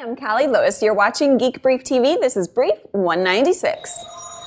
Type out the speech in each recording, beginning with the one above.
I'm Callie Lewis. You're watching Geek Brief TV. This is Brief 196.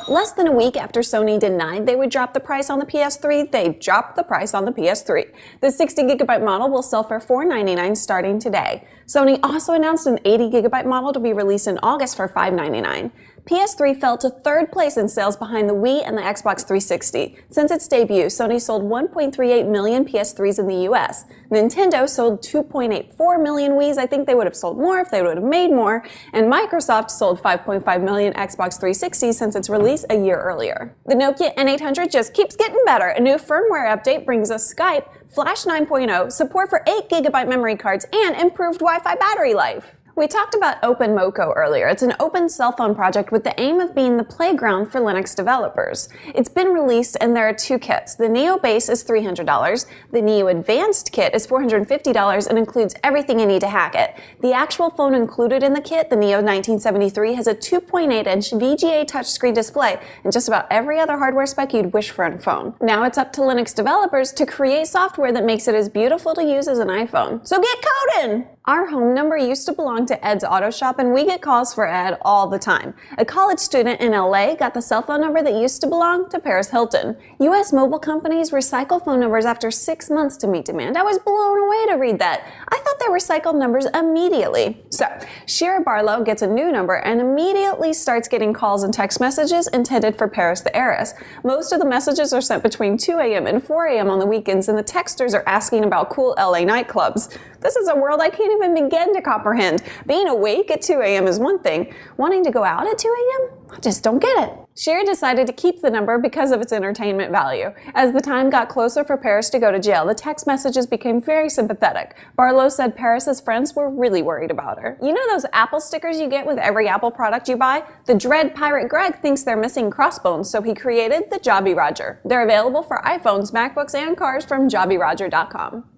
Less than a week after Sony denied they would drop the price on the PS3, they dropped the price on the PS3. The 60GB model will sell for $499 starting today. Sony also announced an 80GB model to be released in August for $599. PS3 fell to third place in sales behind the Wii and the Xbox 360. Since its debut, Sony sold 1.38 million PS3s in the US. Nintendo sold 2.84 million Wiis. I think they would have sold more if they would have made more. And Microsoft sold 5.5 million Xbox 360s since its release a year earlier. The Nokia N800 just keeps getting better. A new firmware update brings us Skype, Flash 9.0, support for 8GB memory cards, and improved Wi-Fi battery life. We talked about OpenMoko earlier. It's an open cell phone project with the aim of being the playground for Linux developers. It's been released and there are two kits. The Neo Base is $300. The Neo Advanced kit is $450 and includes everything you need to hack it. The actual phone included in the kit, the Neo 1973, has a 2.8-inch VGA touchscreen display and just about every other hardware spec you'd wish for in a phone. Now it's up to Linux developers to create software that makes it as beautiful to use as an iPhone. So get coding! Our home number used to belong to Ed's Auto Shop, and we get calls for Ed all the time. A college student in LA got the cell phone number that used to belong to Paris Hilton. US mobile companies recycle phone numbers after 6 months to meet demand. I was blown away to read that. I thought they recycled numbers immediately. So, Shira Barlow gets a new number and immediately starts getting calls and text messages intended for Paris the heiress. Most of the messages are sent between 2 a.m. and 4 a.m. on the weekends, and the texters are asking about cool LA nightclubs. This is a world I can't even begin to comprehend. Being awake at 2 a.m. is one thing. Wanting to go out at 2 a.m.? I just don't get it. Shira decided to keep the number because of its entertainment value. As the time got closer for Paris to go to jail, the text messages became very sympathetic. Barlow said Paris's friends were really worried about her. You know those Apple stickers you get with every Apple product you buy? The dread pirate Greg thinks they're missing Crossbones, so he created the Jobby Roger. They're available for iPhones, MacBooks, and cars from JobbyRoger.com.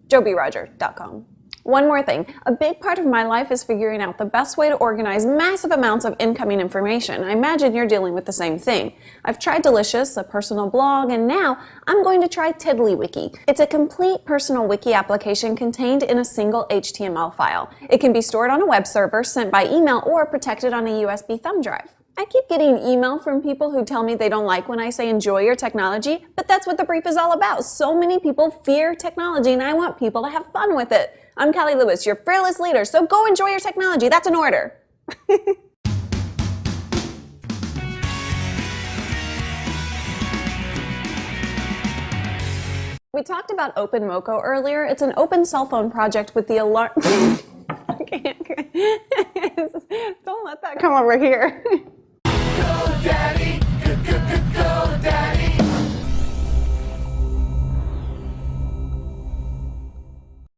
JobyRoger.com. One more thing. A big part of my life is figuring out the best way to organize massive amounts of incoming information. I imagine you're dealing with the same thing. I've tried Delicious, a personal blog, and now I'm going to try TiddlyWiki. It's a complete personal wiki application contained in a single HTML file. It can be stored on a web server, sent by email, or protected on a USB thumb drive. I keep getting email from people who tell me they don't like when I say enjoy your technology, but that's what the brief is all about. So many people fear technology, and I want people to have fun with it. I'm Callie Lewis, your fearless leader, so go enjoy your technology. That's an order. We talked about OpenMoko earlier. It's an open cell phone project with the alarm... Don't let that come over here.